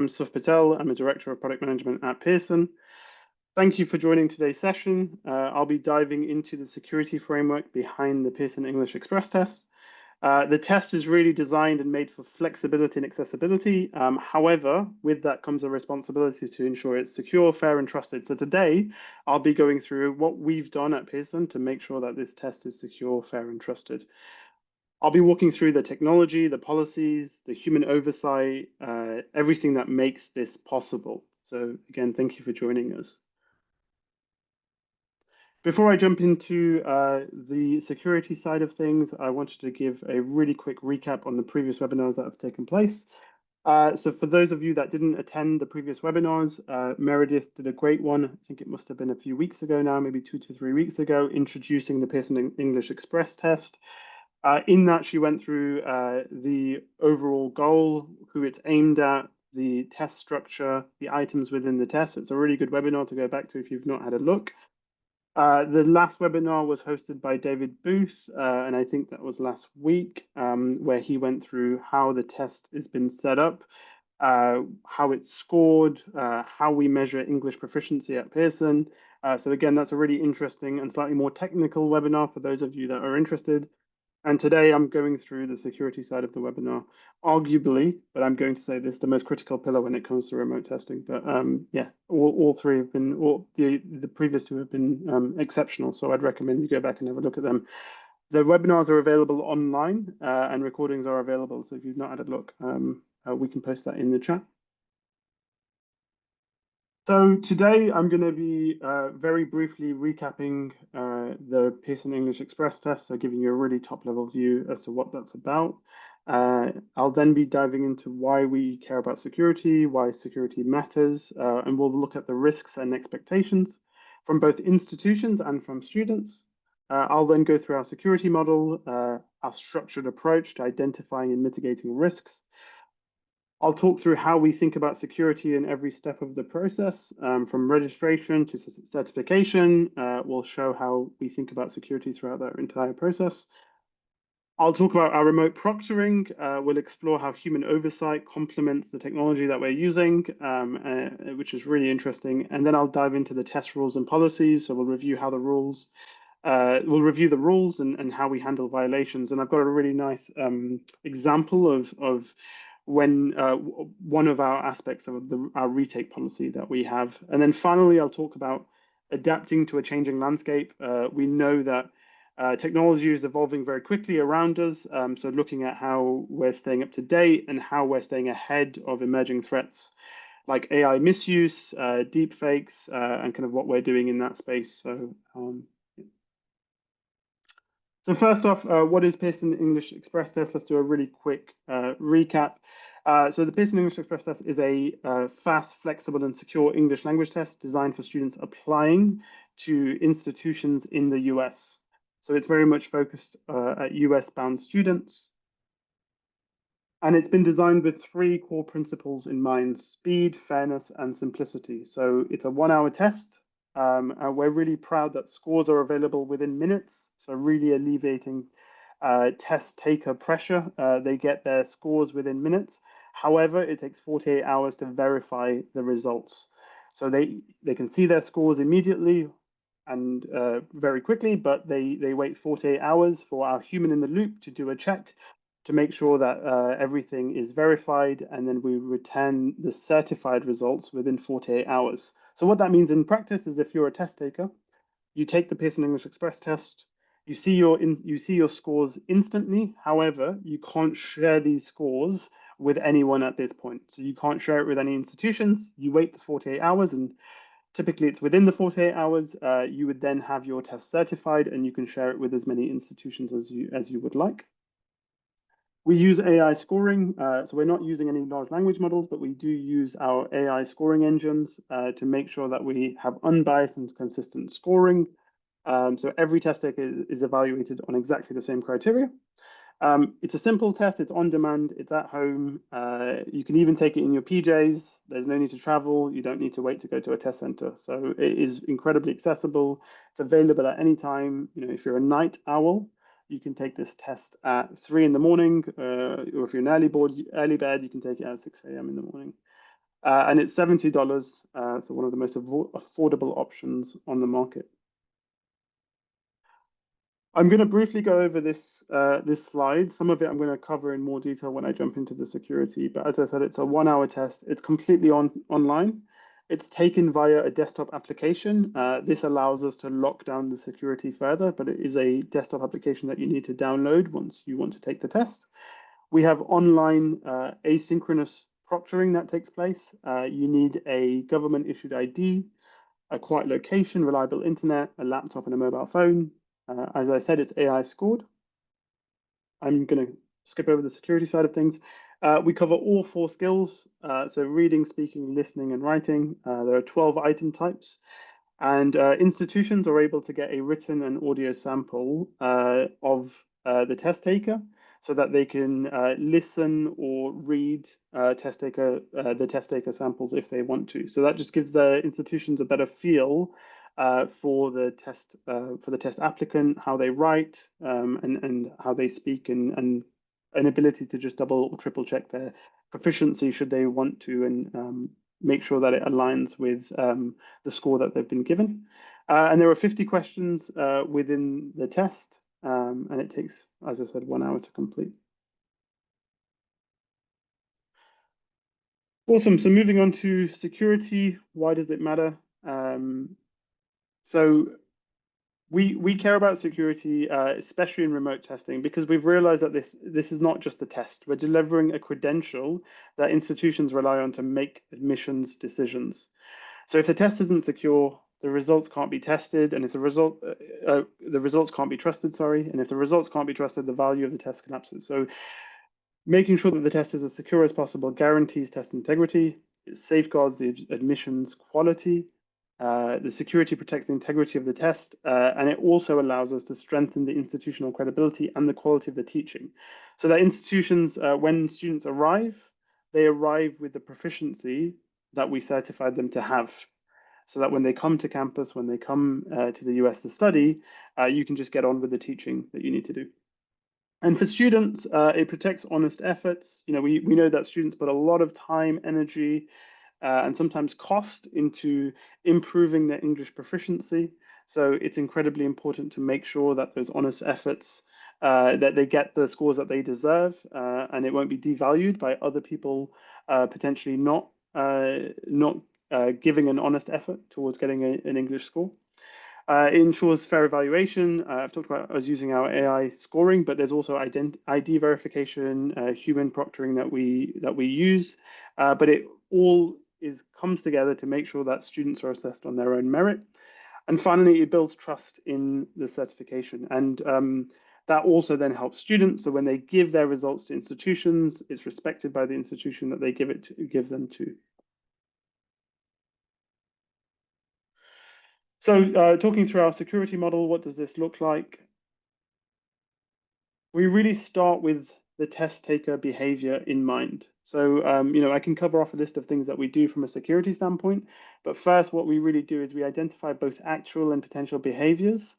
Suf Patel. I'm a Director of Product Management at Pearson. Thank you for joining today's session. I'll be diving into the security framework behind the Pearson English Express Test. The test is really designed and made for flexibility and accessibility. However, with that comes a responsibility to ensure it's secure, fair, and trusted. So today, I'll be going through what we've done at Pearson to make sure that this test is secure, fair, and trusted. I'll be walking through the technology, the policies, the human oversight, everything that makes this possible. So again, thank you for joining us. Before I jump into the security side of things, I wanted to give a really quick recap on the previous webinars that have taken place. So for those of you that didn't attend the previous webinars, Meredith did a great one. I think it must have been a few weeks ago now, maybe 2 to 3 weeks ago, introducing the Pearson English Express test. In that, she went through the overall goal, who it's aimed at, the test structure, the items within the test. It's a really good webinar to go back to if you've not had a look. The last webinar was hosted by David Booth, and I think that was last week, where he went through how the test has been set up, how it's scored, how we measure English proficiency at Pearson. So again, that's a really interesting and slightly more technical webinar for those of you that are interested. And today I'm going through the security side of the webinar, arguably, but I'm going to say this is the most critical pillar when it comes to remote testing. But yeah, all three have been, the previous two have been exceptional. So I'd recommend you go back and have a look at them. The webinars are available online and recordings are available. So if you've not had a look, we can post that in the chat. So today I'm going to be very briefly recapping the Pearson English Express test, so giving you a really top-level view as to what that's about. I'll then be diving into why we care about security, why security matters, and we'll look at the risks and expectations from both institutions and from students. I'll then go through our security model, our structured approach to identifying and mitigating risks. I'll talk through how we think about security in every step of the process, from registration to certification. We'll show how we think about security throughout that entire process. I'll talk about our remote proctoring. We'll explore how human oversight complements the technology that we're using, which is really interesting. And then I'll dive into the test rules and policies. So we'll review how the rules, we'll review the rules and how we handle violations. And I've got a really nice example of when one of our aspects of our retake policy that we have. And then finally, I'll talk about adapting to a changing landscape. We know that technology is evolving very quickly around us. So looking at how we're staying up to date and how we're staying ahead of emerging threats like AI misuse, deep fakes, and kind of what we're doing in that space. So first off, what is Pearson English Express Test? Let's do a really quick recap. So the Pearson English Express Test is a fast, flexible, and secure English language test designed for students applying to institutions in the US. So it's very much focused at US-bound students. And it's been designed with 3 core principles in mind: speed, fairness, and simplicity. So it's a 1-hour test. We're really proud that scores are available within minutes, so really alleviating test taker pressure. They get their scores within minutes. However, it takes 48 hours to verify the results. So they can see their scores immediately and very quickly, but they wait 48 hours for our human in the loop to do a check to make sure that everything is verified, and then we return the certified results within 48 hours. So what that means in practice is if you're a test taker, you take the Pearson English Express test, you see your scores instantly. However, you can't share these scores with anyone at this point. So you can't share it with any institutions. You wait the 48 hours, and typically it's within the 48 hours. You would then have your test certified, and you can share it with as many institutions as you would like. We use AI scoring, so we're not using any large language models, but we do use our AI scoring engines to make sure that we have unbiased and consistent scoring. So every test taker is evaluated on exactly the same criteria. It's a simple test, it's on demand, it's at home. You can even take it in your PJs. There's no need to travel. You don't need to wait to go to a test center. So it is incredibly accessible. It's available at any time. You know, if you're a night owl, you can take this test at 3 in the morning, or if you're an early bed, you can take it at 6 a.m. in the morning. and it's $70, so one of the most affordable options on the market. I'm going to briefly go over this slide. Some of it I'm going to cover in more detail when I jump into the security. But as I said, it's a 1-hour test. It's completely online. It's taken via a desktop application. This allows us to lock down the security further, but it is a desktop application that you need to download once you want to take the test. We have online asynchronous proctoring that takes place. You need a government-issued ID, a quiet location, reliable internet, a laptop, and a mobile phone. As I said, it's AI scored. I'm going to skip over the security side of things. We cover all 4 skills, so reading, speaking, listening, and writing. There are 12 item types, and institutions are able to get a written and audio sample of the test taker so that they can listen or read the test taker samples if they want to. So that just gives the institutions a better feel for the test applicant, how they write, and how they speak, and an ability to just double or triple check their proficiency should they want to, and make sure that it aligns with the score that they've been given. And there are 50 questions within the test, and it takes, as I said, 1 hour to complete. Awesome. So moving on to security, why does it matter? So we care about security, especially in remote testing, because we've realized that this is not just a test. We're delivering a credential that institutions rely on to make admissions decisions. So if the test isn't secure, the results can't be tested, and if the results can't be trusted, and if the results can't be trusted, the value of the test collapses. So making sure that the test is as secure as possible guarantees test integrity. It safeguards the admissions quality. The security protects the integrity of the test, and it also allows us to strengthen the institutional credibility and the quality of the teaching. So that institutions, when students arrive, they arrive with the proficiency that we certified them to have. So that when they come to campus, when they come to the US to study, you can just get on with the teaching that you need to do. And for students, it protects honest efforts. We know that students put a lot of time, energy, and sometimes cost into improving their English proficiency. So it's incredibly important to make sure that those honest efforts, that they get the scores that they deserve, and it won't be devalued by other people potentially not giving an honest effort towards getting an English score. It ensures fair evaluation. I've talked about us using our AI scoring, but there's also ID verification, human proctoring that we use. But it all comes together to make sure that students are assessed on their own merit. And finally, it builds trust in the certification. And that also then helps students. So when they give their results to institutions, it's respected by the institution that they give them to. So talking through our security model, what does this look like? We really start with the test taker behavior in mind. So, I can cover off a list of things that we do from a security standpoint, but first, what we really do is we identify both actual and potential behaviors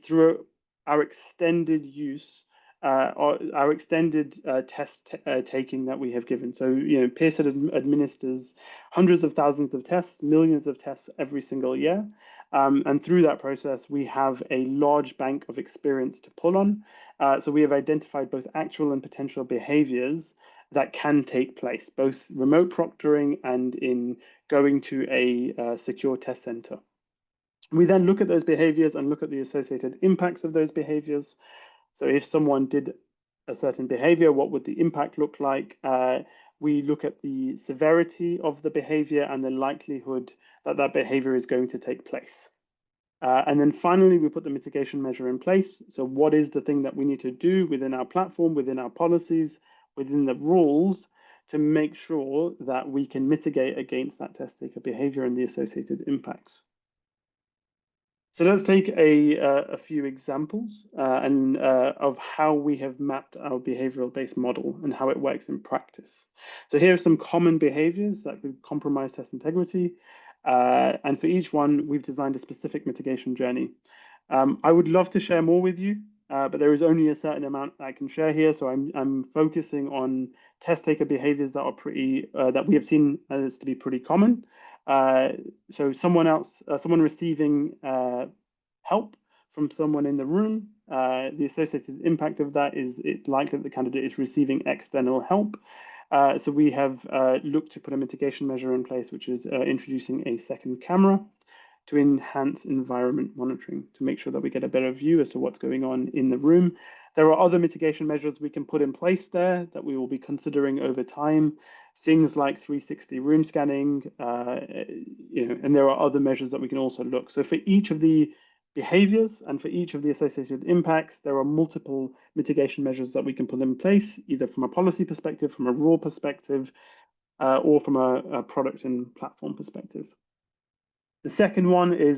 through our extended use, our extended test taking that we have given. So, Pearson administers hundreds of thousands of tests, millions of tests every single year. And through that process, we have a large bank of experience to pull on. So we have identified both actual and potential behaviors that can take place, both remote proctoring and in going to a secure test center. We then look at those behaviors and look at the associated impacts of those behaviors. So if someone did a certain behavior, what would the impact look like? We look at the severity of the behavior and the likelihood that that behavior is going to take place. And then finally, we put the mitigation measure in place. So what is the thing that we need to do within our platform, within our policies, within the rules to make sure that we can mitigate against that test taker behavior and the associated impacts? So let's take a few examples of how we have mapped our behavioral-based model and how it works in practice. So here are some common behaviors that could compromise test integrity. And for each one, we've designed a specific mitigation journey. I would love to share more with you, but there is only a certain amount I can share here. So I'm focusing on test taker behaviors that are pretty that we have seen as to be pretty common. Uh, so someone receiving help from someone in the room, the associated impact of that is it's likely that the candidate is receiving external help. So we have looked to put a mitigation measure in place, which is introducing a second camera to enhance environment monitoring to make sure that we get a better view as to what's going on in the room. There are other mitigation measures we can put in place there that we will be considering over time. Things like 360 room scanning, and there are other measures that we can also look. So for each of the behaviors and for each of the associated impacts, there are multiple mitigation measures that we can put in place, either from a policy perspective, from a rule perspective, or from a product and platform perspective. The second one is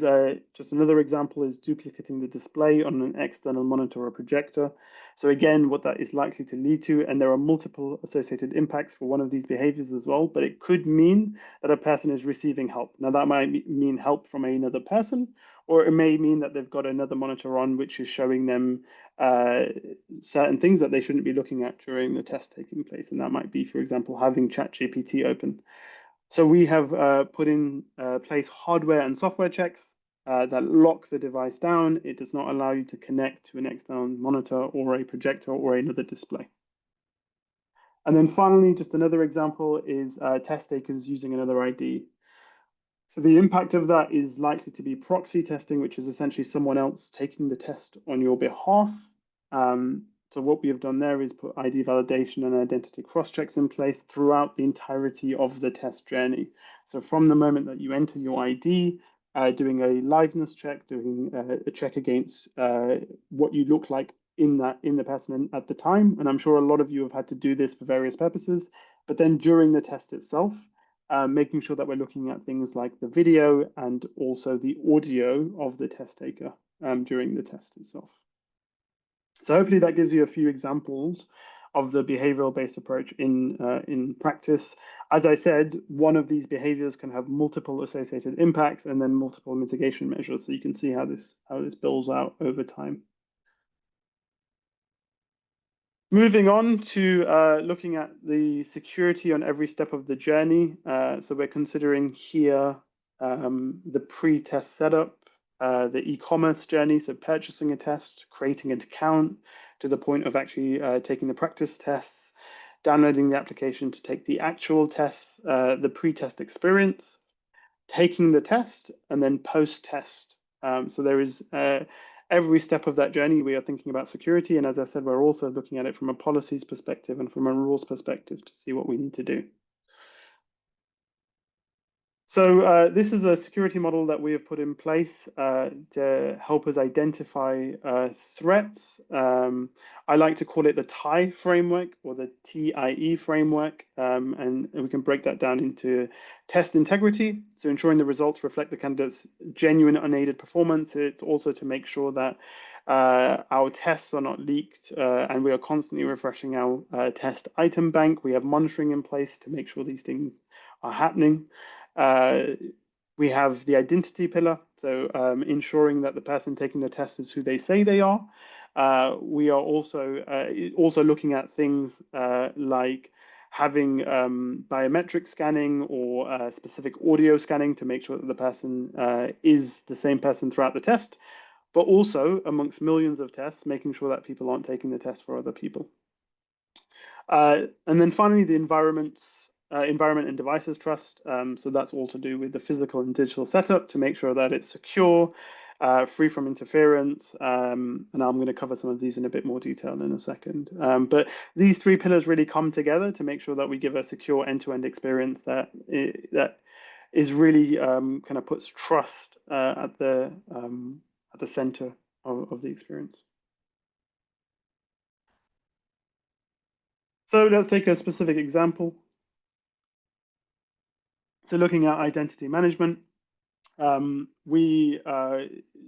just another example is duplicating the display on an external monitor or projector. So again, what that is likely to lead to, and there are multiple associated impacts for one of these behaviors as well, but it could mean that a person is receiving help. Now that might mean help from another person, or it may mean that they've got another monitor on which is showing them certain things that they shouldn't be looking at during the test taking place. And that might be, for example, having ChatGPT open. So we have put in place hardware and software checks that lock the device down. It does not allow you to connect to an external monitor or a projector or another display. And then finally, just another example is test takers using another ID. So the impact of that is likely to be proxy testing, which is essentially someone else taking the test on your behalf. So what we have done there is put ID validation and identity cross-checks in place throughout the entirety of the test journey. So from the moment that you enter your ID, doing a liveness check, doing a check against what you look like in the person at the time. And I'm sure a lot of you have had to do this for various purposes. But then during the test itself, making sure that we're looking at things like the video and also the audio of the test taker during the test itself. So hopefully that gives you a few examples of the behavioral-based approach in practice. As I said, one of these behaviors can have multiple associated impacts and then multiple mitigation measures. So you can see how this builds out over time. Moving on to looking at the security on every step of the journey. So we're considering here the pre-test setup, the e-commerce journey, so purchasing a test, creating an account to the point of actually taking the practice tests, downloading the application to take the actual tests, the pre-test experience, taking the test, and then post-test. So there is every step of that journey, we are thinking about security. And as I said, we're also looking at it from a policies perspective and from a rules perspective to see what we need to do. So this is a security model that we have put in place to help us identify threats. I like to call it the TIE framework or the TIE framework, and we can break that down into test integrity, so ensuring the results reflect the candidate's genuine unaided performance. It's also to make sure that our tests are not leaked, and we are constantly refreshing our test item bank. We have monitoring in place to make sure these things are happening. We have the identity pillar, so ensuring that the person taking the test is who they say they are. We are also looking at things like having biometric scanning or specific audio scanning to make sure that the person is the same person throughout the test, but also amongst millions of tests, making sure that people aren't taking the test for other people. And then finally, the environment and devices trust. So that's all to do with the physical and digital setup to make sure that it's secure, free from interference. And I'm going to cover some of these in a bit more detail in a second. But these three pillars really come together to make sure that we give a secure end-to-end experience that is really kind of puts trust at the center of the experience. So let's take a specific example. So looking at identity management, we are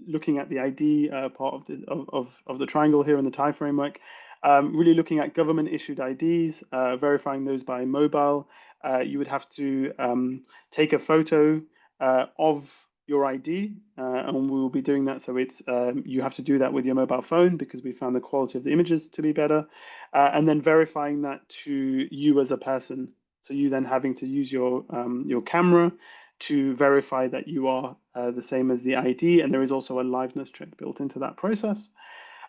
looking at the ID part of the triangle here in the TIE framework, really looking at government issued IDs, verifying those by mobile. You would have to take a photo of your ID, and we will be doing that. So it's you have to do that with your mobile phone because we found the quality of the images to be better, and then verifying that to you as a person. So you then having to use your camera to verify that you are the same as the ID, and there is also a liveness check built into that process.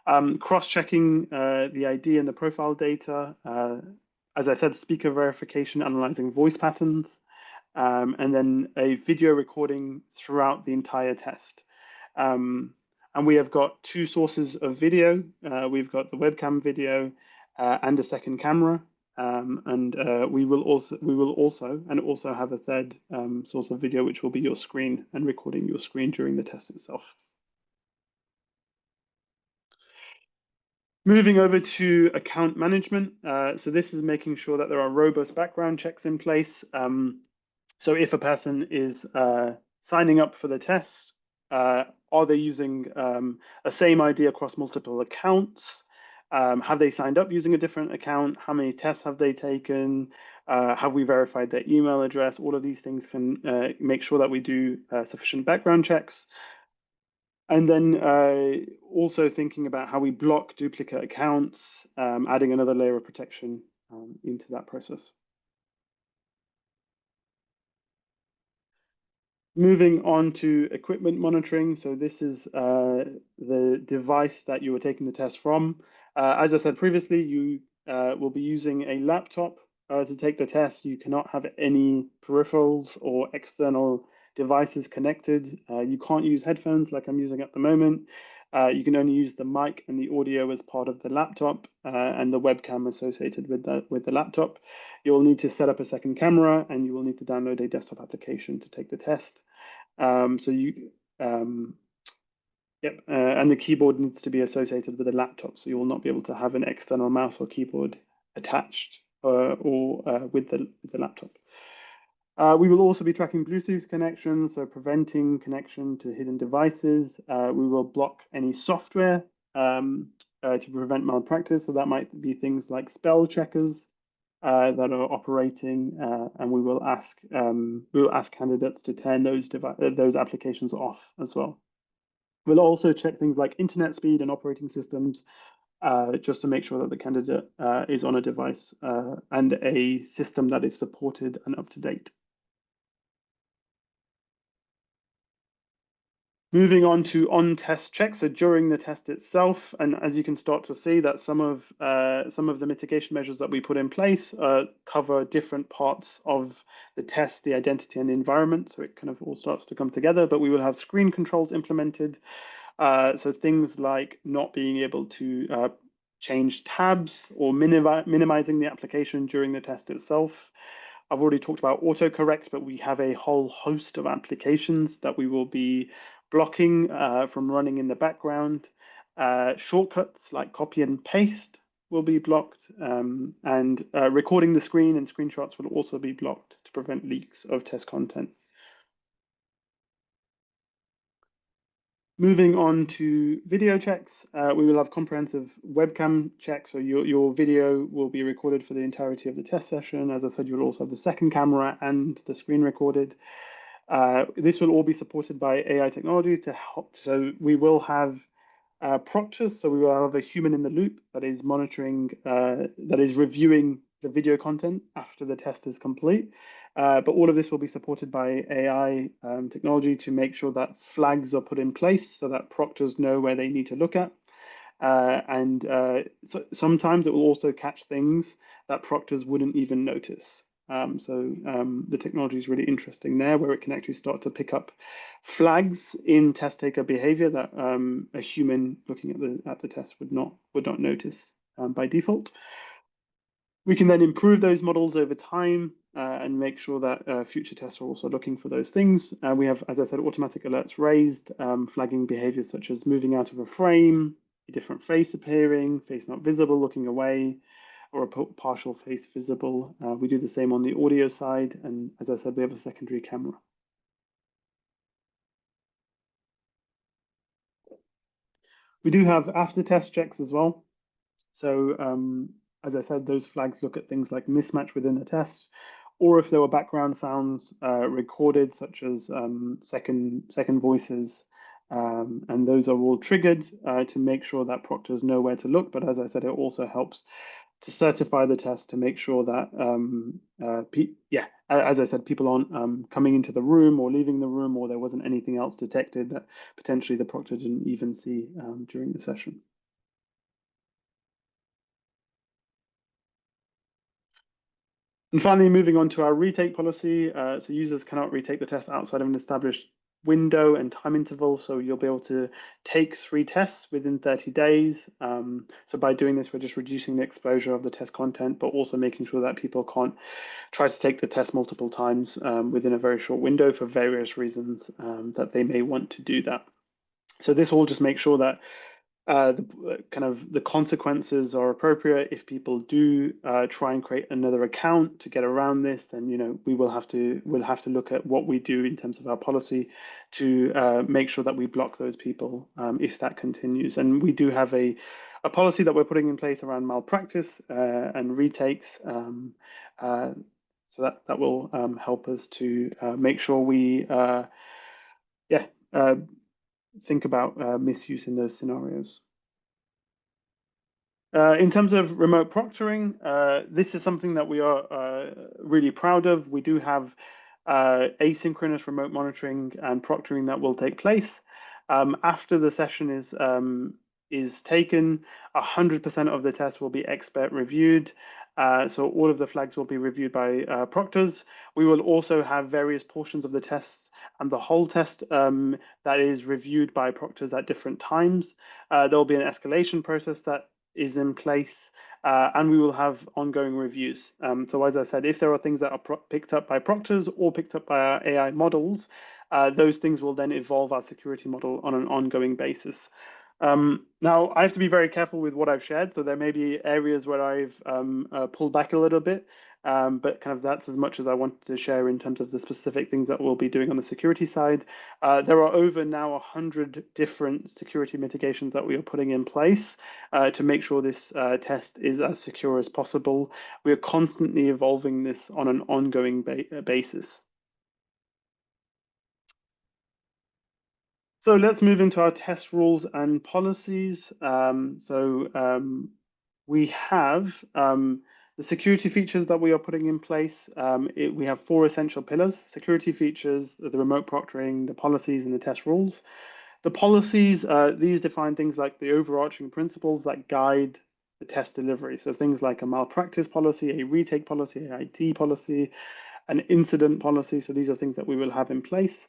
Cross-checking the ID and the profile data. As I said, speaker verification, analyzing voice patterns, and then a video recording throughout the entire test. And we have got two sources of video. We've got the webcam video and a second camera. And we will also have a third source of video, which will be your screen and recording your screen during the test itself. Moving over to account management. So this is making sure that there are robust background checks in place. So if a person is signing up for the test, are they using a same ID across multiple accounts? Have they signed up using a different account? How many tests have they taken? Have we verified their email address? All of these things can make sure that we do sufficient background checks. And then also thinking about how we block duplicate accounts, adding another layer of protection into that process. Moving on to equipment monitoring. So this is the device that you were taking the test from. As I said previously, you will be using a laptop to take the test. You cannot have any peripherals or external devices connected. You can't use headphones like I'm using at the moment. You can only use the mic and the audio as part of the laptop and the webcam associated with the laptop. You'll need to set up a second camera and you will need to download a desktop application to take the test. And the keyboard needs to be associated with a laptop, so you will not be able to have an external mouse or keyboard attached or with the laptop. We will also be tracking Bluetooth connections, so preventing connection to hidden devices. We will block any software to prevent malpractice, so that might be things like spell checkers that are operating, and we will ask candidates to turn those applications off as well. We'll also check things like internet speed and operating systems, just to make sure that the candidate is on a device and a system that is supported and up to date. Moving on to on-test checks, so during the test itself, and as you can start to see that some of the mitigation measures that we put in place cover different parts of the test, the identity and the environment, so it kind of all starts to come together, but we will have screen controls implemented, so things like not being able to change tabs or minimizing the application during the test itself. I've already talked about autocorrect, but we have a whole host of applications that we will be blocking from running in the background. Shortcuts like copy and paste will be blocked, and recording the screen and screenshots will also be blocked to prevent leaks of test content. Moving on to video checks, we will have comprehensive webcam checks. So your video will be recorded for the entirety of the test session. As I said, you'll also have the second camera and the screen recorded. This will all be supported by AI technology to help. So we will have proctors. So we will have a human in the loop that is monitoring, that is reviewing the video content after the test is complete. But all of this will be supported by AI technology to make sure that flags are put in place so that proctors know where they need to look at. So sometimes it will also catch things that proctors wouldn't even notice. The technology is really interesting there, where it can actually start to pick up flags in test taker behavior that a human looking at the test would not notice by default. We can then improve those models over time and make sure that future tests are also looking for those things. We have, as I said, automatic alerts raised, flagging behaviors such as moving out of a frame, a different face appearing, face not visible, looking away, or a partial face visible. We do the same on the audio side. And as I said, we have a secondary camera. We do have after test checks as well. So as I said, those flags look at things like mismatch within the test or if there were background sounds recorded, such as second voices. And those are all triggered to make sure that proctors know where to look. But as I said, it also helps to certify the test to make sure that, as I said, people aren't coming into the room or leaving the room, or there wasn't anything else detected that potentially the proctor didn't even see during the session. And finally, moving on to our retake policy. So users cannot retake the test outside of an established window and time interval. So you'll be able to take 3 tests within 30 days. So by doing this, we're just reducing the exposure of the test content, but also making sure that people can't try to take the test multiple times within a very short window for various reasons that they may want to do that. So this will just make sure that the consequences are appropriate. If people do try and create another account to get around this, then we'll have to look at what we do in terms of our policy to make sure that we block those people if that continues. And we do have a policy that we're putting in place around malpractice and retakes. So that will help us to make sure we think about misuse in those scenarios. In terms of remote proctoring, this is something that we are really proud of. We do have asynchronous remote monitoring and proctoring that will take place. After the session is taken, 100% of the tests will be expert reviewed. So all of the flags will be reviewed by proctors. We will also have various portions of the tests and the whole test that is reviewed by proctors at different times. There will be an escalation process that is in place, and we will have ongoing reviews. So as I said, if there are things that are picked up by proctors or picked up by our AI models, those things will then evolve our security model on an ongoing basis. Now, I have to be very careful with what I've shared, so there may be areas where I've pulled back a little bit, but kind of that's as much as I wanted to share in terms of the specific things that we'll be doing on the security side. There are over now 100 different security mitigations that we are putting in place to make sure this test is as secure as possible. We are constantly evolving this on an ongoing basis. So let's move into our test rules and policies. We have the security features that we are putting in place. We have 4 essential pillars: security features, the remote proctoring, the policies, and the test rules. The policies, these define things like the overarching principles that guide the test delivery. So things like a malpractice policy, a retake policy, an IT policy, an incident policy. So these are things that we will have in place.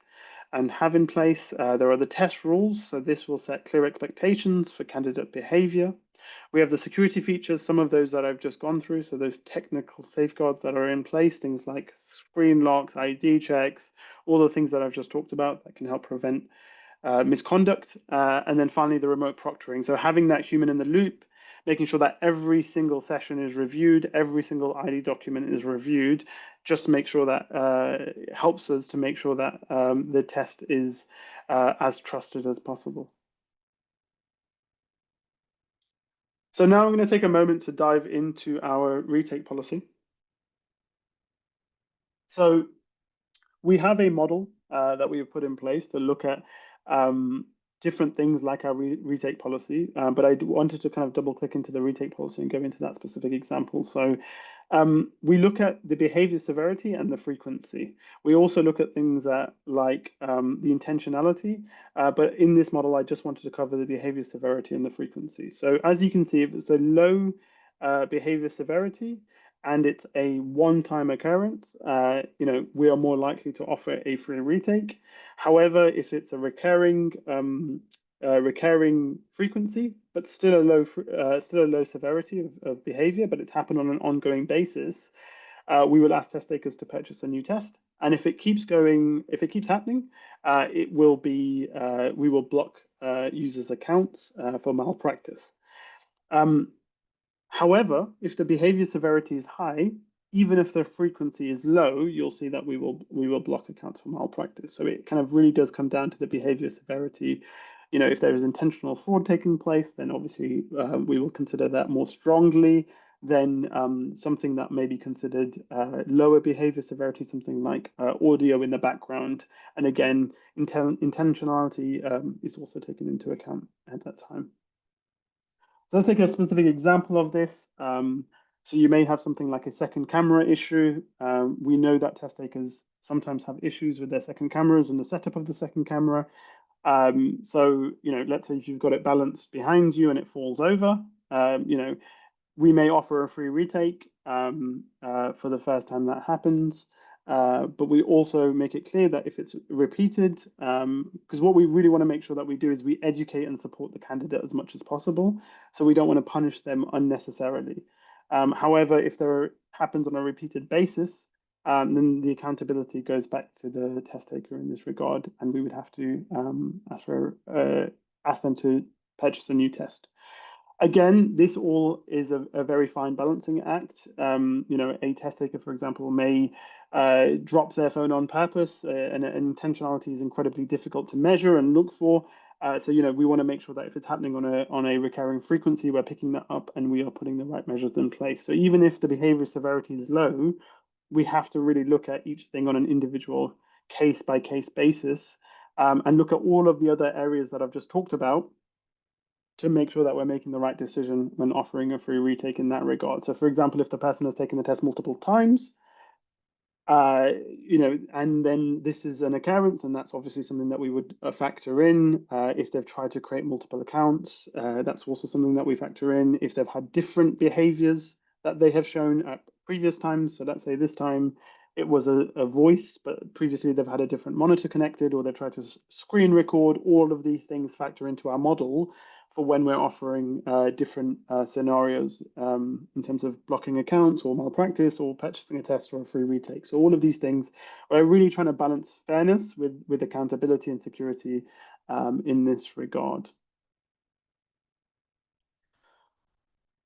And have in place. There are the test rules, so this will set clear expectations for candidate behavior. We have the security features, some of those that I've just gone through, so those technical safeguards that are in place, things like screen locks, ID checks, all the things that I've just talked about that can help prevent misconduct. And then finally, the remote proctoring. So having that human in the loop, making sure that every single session is reviewed, every single ID document is reviewed, just to make sure that helps us to make sure that the test is as trusted as possible. So now I'm going to take a moment to dive into our retake policy. So we have a model that we have put in place to look at different things like our retake policy, but I wanted to kind of double click into the retake policy and go into that specific example. So we look at the behavior severity and the frequency. We also look at things like the intentionality, but in this model, I just wanted to cover the behavior severity and the frequency. So as you can see, if it's a low behavior severity, and it's a one-time occurrence, we are more likely to offer a free retake. However, if it's a recurring frequency, but still a low severity of behavior, but it's happened on an ongoing basis, we will ask test takers to purchase a new test. And if it keeps happening, we will block users' accounts for malpractice. However, if the behavior severity is high, even if the frequency is low, you'll see that we will block accounts for malpractice. So it kind of really does come down to the behavior severity. If there is intentional fraud taking place, then obviously we will consider that more strongly. then something that may be considered lower behavior severity, something like audio in the background. And again, intentionality is also taken into account at that time. So let's take a specific example of this. So you may have something like a second camera issue. We know that test takers sometimes have issues with their second cameras and the setup of the second camera. So, let's say if you've got it balanced behind you and it falls over, we may offer a free retake for the first time that happens. But we also make it clear that if it's repeated, because what we really want to make sure that we do is we educate and support the candidate as much as possible. So we don't want to punish them unnecessarily. However, if there happens on a repeated basis, then the accountability goes back to the test taker in this regard, and we would have to ask them to purchase a new test. Again, this all is a very fine balancing act. A test taker, for example, may drop their phone on purpose, and intentionality is incredibly difficult to measure and look for. So, we want to make sure that if it's happening on a recurring frequency, we're picking that up and we are putting the right measures in place. So even if the behavior severity is low, we have to really look at each thing on an individual case by case basis, and look at all of the other areas that I've just talked about to make sure that we're making the right decision when offering a free retake in that regard. So, for example, if the person has taken the test multiple times, and then this is an occurrence, and that's obviously something that we would factor in. If they've tried to create multiple accounts, that's also something that we factor in. If they've had different behaviors that they have shown at previous times, so let's say this time it was a voice, but previously they've had a different monitor connected, or they've tried to screen record, all of these things factor into our model for when we're offering different scenarios in terms of blocking accounts or malpractice or purchasing a test or a free retake. So all of these things, we're really trying to balance fairness with accountability and security in this regard.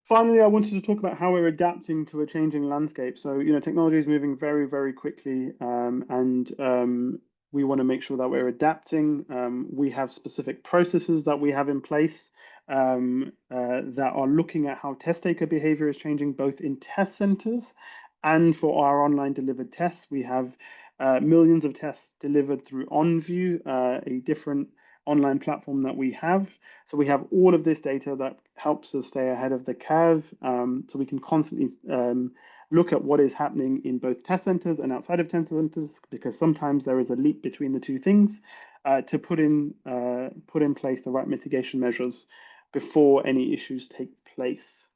Finally, I wanted to talk about how we're adapting to a changing landscape. So, technology is moving very, very quickly, and we want to make sure that we're adapting. We have specific processes that we have in place that are looking at how test taker behavior is changing, both in test centers and for our online delivered tests. We have millions of tests delivered through OnView, a different online platform that we have. So we have all of this data that helps us stay ahead of the curve. So we can constantly look at what is happening in both test centers and outside of test centers, because sometimes there is a leap between the two things, to put in place the right mitigation measures before any issues take place.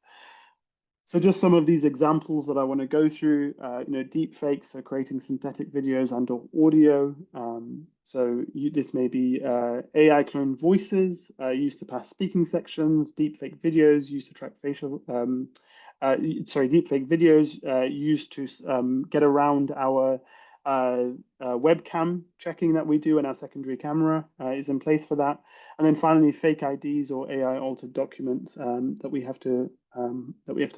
So just some of these examples that I want to go through, deep fakes, so creating synthetic videos and or audio. This may be AI cloned voices used to pass speaking sections, deep fake videos used to track facial, deep fake videos used to get around our webcam checking that we do, and our secondary camera is in place for that. And then finally, fake IDs or AI altered documents that we have to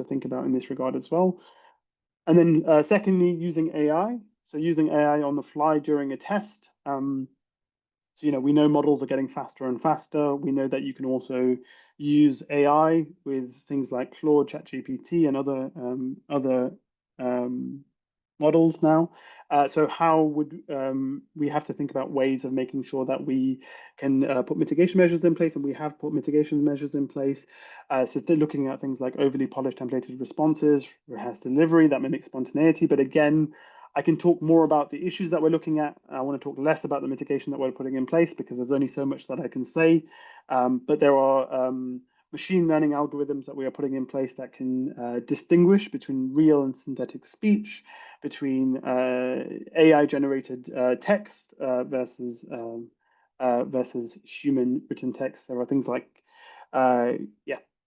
think about in this regard as well. And then secondly, using AI. So using AI on the fly during a test. We know models are getting faster and faster. We know that you can also use AI with things like Claude, ChatGPT, and other models now. So how would we have to think about ways of making sure that we can put mitigation measures in place, and we have put mitigation measures in place. So they're looking at things like overly polished templated responses, rehearsed delivery that mimics spontaneity. But again, I can talk more about the issues that we're looking at. I want to talk less about the mitigation that we're putting in place, because there's only so much that I can say. But there are machine learning algorithms that we are putting in place that can distinguish between real and synthetic speech, between AI generated text versus human written text. There are things like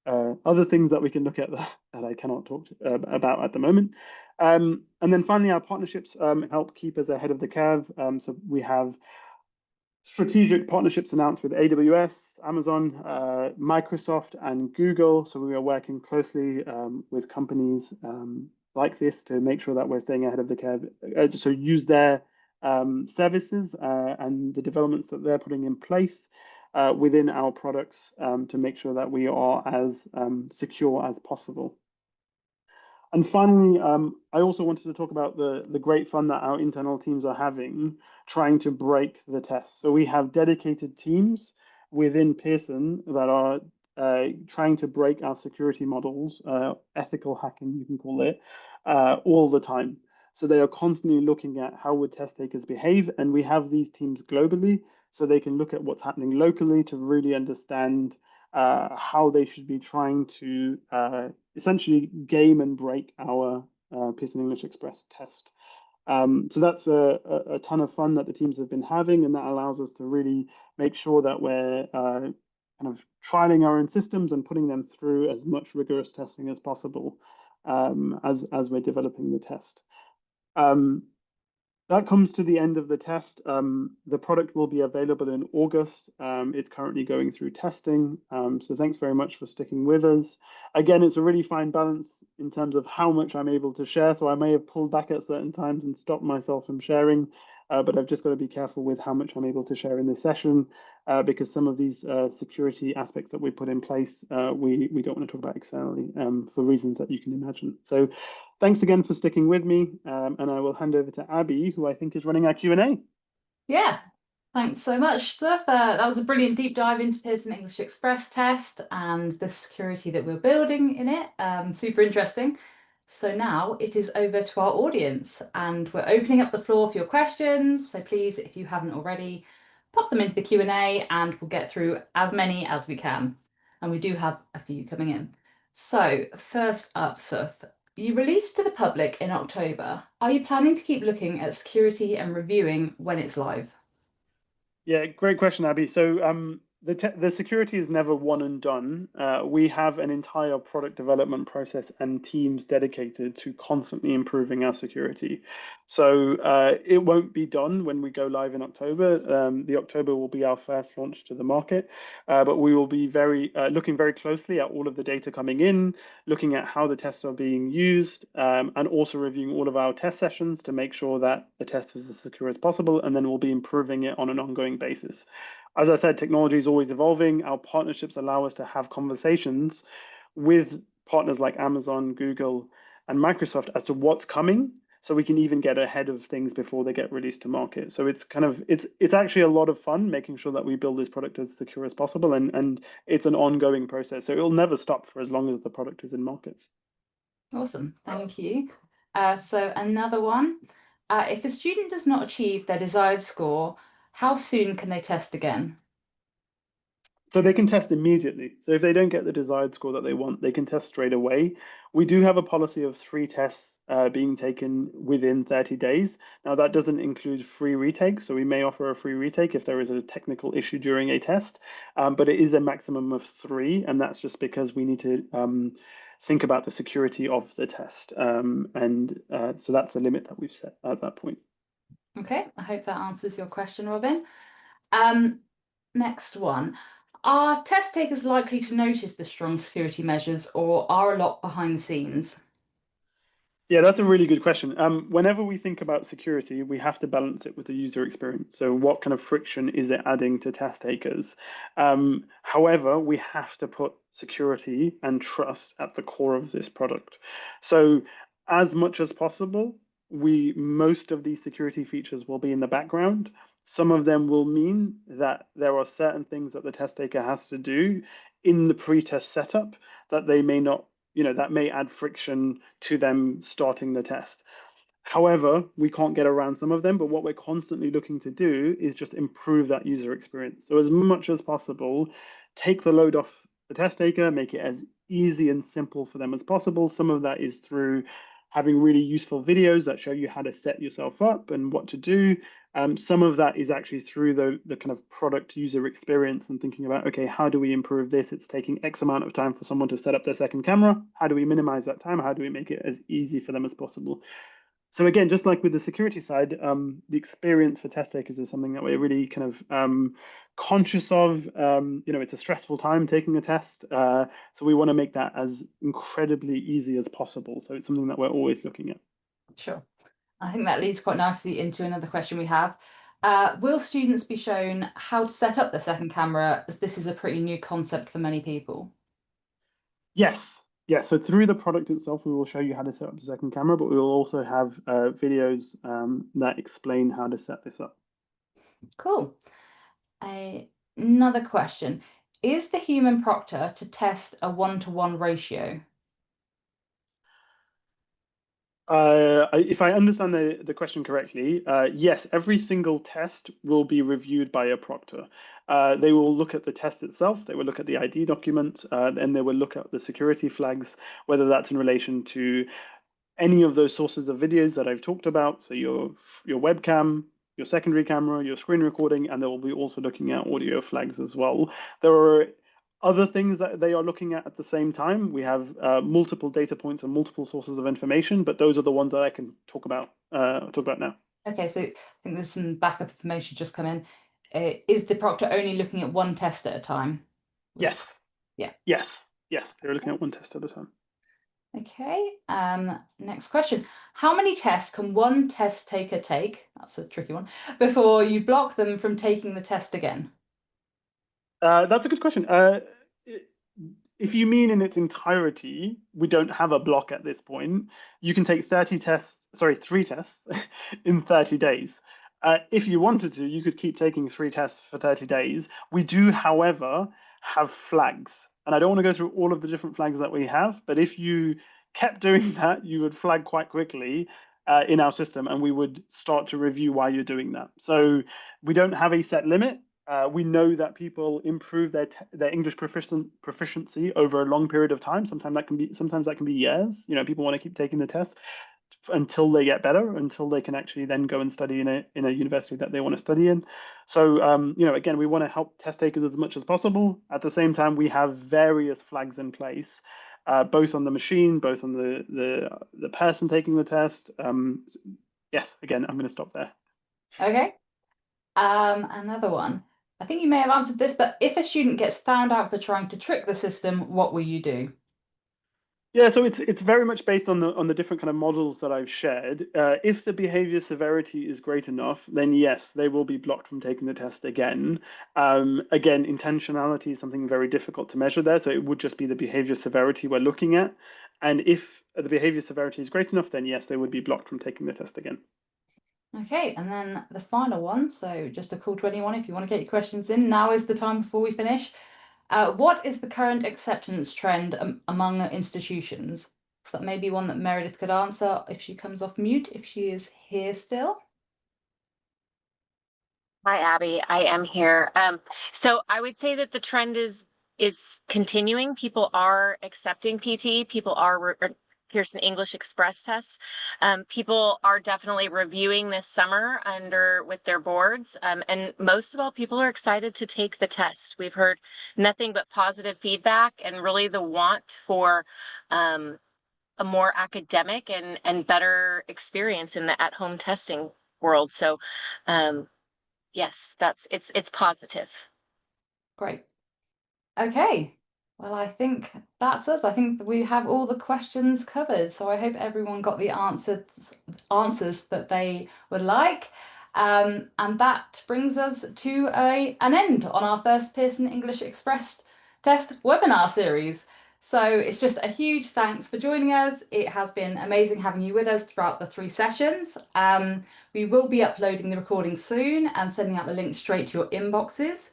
other things that we can look at that I cannot talk about at the moment. And then finally, our partnerships help keep us ahead of the curve. So we have strategic partnerships announced with AWS, Amazon, Microsoft, and Google. So we are working closely with companies like this to make sure that we're staying ahead of the curve. So use their services and the developments that they're putting in place within our products to make sure that we are as secure as possible. And finally, I also wanted to talk about the great fun that our internal teams are having trying to break the test. So we have dedicated teams within Pearson that are trying to break our security models, ethical hacking, you can call it, all the time. So they are constantly looking at how would test takers behave, and we have these teams globally, so they can look at what's happening locally to really understand how they should be trying to essentially game and break our Pearson English Express test. So that's a ton of fun that the teams have been having, and that allows us to really make sure that we're kind of trialing our own systems and putting them through as much rigorous testing as possible as we're developing the test. That comes to the end of the test. The product will be available in August. It's currently going through testing. So thanks very much for sticking with us. Again, it's a really fine balance in terms of how much I'm able to share. So I may have pulled back at certain times and stopped myself from sharing, but I've just got to be careful with how much I'm able to share in this session because some of these security aspects that we put in place, we don't want to talk about externally for reasons that you can imagine. So thanks again for sticking with me, and I will hand over to Abby, who I think is running our Q&A. Yeah, thanks so much, Suf. That was a brilliant deep dive into Pearson English Express Test and the security that we're building in it. Super interesting. So now it is over to our audience, and we're opening up the floor for your questions. So please, if you haven't already, pop them into the Q&A and we'll get through as many as we can. And we do have a few coming in. So first up, Suf, you released to the public in October. Are you planning to keep looking at security and reviewing when it's live? Yeah, great question, Abby. So the security is never one and done. We have an entire product development process and teams dedicated to constantly improving our security. So it won't be done when we go live in October. The October will be our first launch to the market, but we will be looking very closely at all of the data coming in, looking at how the tests are being used, and also reviewing all of our test sessions to make sure that the test is as secure as possible, and then we'll be improving it on an ongoing basis. As I said, technology is always evolving. Our partnerships allow us to have conversations with partners like Amazon, Google, and Microsoft as to what's coming, so we can even get ahead of things before they get released to market. So it's actually a lot of fun making sure that we build this product as secure as possible, and it's an ongoing process. So it'll never stop for as long as the product is in market. Awesome, thank you. So another one, if a student does not achieve their desired score, how soon can they test again? So they can test immediately. So if they don't get the desired score that they want, they can test straight away. We do have a policy of 3 tests being taken within 30 days. Now, that doesn't include free retakes. So we may offer a free retake if there is a technical issue during a test, but it is a maximum of 3. And that's just because we need to think about the security of the test. So that's the limit that we've set at that point. Okay, I hope that answers your question, Robin. Next one. Are test takers likely to notice the strong security measures or are a lot behind the scenes? Yeah, that's a really good question. Whenever we think about security, we have to balance it with the user experience. So, what kind of friction is it adding to test takers? However, we have to put security and trust at the core of this product. So, as much as possible, most of these security features will be in the background. Some of them will mean that there are certain things that the test taker has to do in the pre-test setup that they may not, that may add friction to them starting the test. However, we can't get around some of them, but what we're constantly looking to do is just improve that user experience. So as much as possible, take the load off the test taker, make it as easy and simple for them as possible. Some of that is through having really useful videos that show you how to set yourself up and what to do. Some of that is actually through the kind of product user experience and thinking about, okay, how do we improve this? It's taking X amount of time for someone to set up their second camera. How do we minimize that time? How do we make it as easy for them as possible? So again, just like with the security side, the experience for test takers is something that we're really kind of conscious of. It's a stressful time taking a test, so we want to make that as incredibly easy as possible. So it's something that we're always looking at. Sure. I think that leads quite nicely into another question we have. Will students be shown how to set up the second camera, as this is a pretty new concept for many people? Yes, Yeah, so through the product itself, we will show you how to set up the second camera, but we will also have videos that explain how to set this up. Cool. Another question. Is the human proctor to test a 1-to-1 ratio? If I understand the question correctly, yes, every single test will be reviewed by a proctor. They will look at the test itself, they will look at the ID document, and they will look at the security flags, whether that's in relation to any of those sources of videos that I've talked about. So your webcam, your secondary camera, your screen recording, and they will be also looking at audio flags as well. There are other things that they are looking at the same time. We have multiple data points and multiple sources of information, but those are the ones that I can talk about now. Okay, so I think there's some backup information just come in. Is the proctor only looking at one test at a time? Yes. Yeah. Yes. They're looking at one test at a time. Okay, next question. How many tests can one test taker take? That's a tricky one. Before you block them from taking the test again? That's a good question. If you mean in its entirety, we don't have a block at this point. You can take 3 tests in 30 days. If you wanted to, you could keep taking 3 tests for 30 days. We do, however, have flags. And I don't want to go through all of the different flags that we have, but if you kept doing that, you would flag quite quickly in our system, and we would start to review why you're doing that. So we don't have a set limit. We know that people improve their English proficiency over a long period of time. Sometimes that can be years. You know, people want to keep taking the test until they get better, until they can actually then go and study in a university that they want to study in. So you know, again, we want to help test takers as much as possible. At the same time, we have various flags in place, both on the machine, both on the person taking the test. Yes, again, I'm going to stop there. Okay. Another one. I think you may have answered this, but if a student gets found out for trying to trick the system, what will you do? Yeah, so it's very much based on the different kind of models that I've shared. If the behavior severity is great enough, then yes, they will be blocked from taking the test again. Again, intentionality is something very difficult to measure there, so it would just be the behavior severity we're looking at. And if the behavior severity is great enough, then yes, they would be blocked from taking the test again. Okay, and then the final one. So just a call to anyone if you want to get your questions in. Now is the time before we finish. What is the current acceptance trend among institutions? So that may be one that Meredith could answer if she comes off mute, if she is here still. Hi, Abby. I am here. So I would say that the trend is continuing. People are accepting PTE. People are Pearson English Express tests. People are definitely reviewing this summer with their boards. And most of all, people are excited to take the test. We've heard nothing but positive feedback and really the want for a more academic and better experience in the at-home testing world. So yes, it's positive. Great. Okay. Well, I think that's us. I think we have all the questions covered. So I hope everyone got the answers that they would like. And that brings us to an end on our first Pearson English Express Test webinar series. So it's just a huge thanks for joining us. It has been amazing having you with us throughout the 3 sessions. We will be uploading the recording soon and sending out the link straight to your inboxes.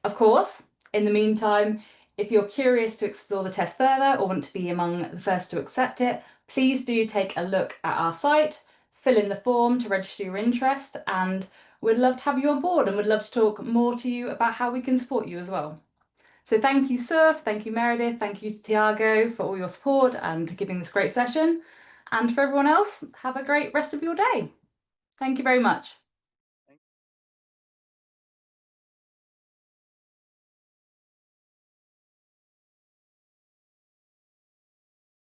Of course, in the meantime, if you're curious to explore the test further or want to be among the first to accept it, please do take a look at our site, fill in the form to register your interest, and we'd love to have you on board and would love to talk more to you about how we can support you as well. So thank you, Suf, thank you, Meredith, thank you, Tiago, for all your support and giving this great session. And for everyone else, have a great rest of your day. Thank you very much.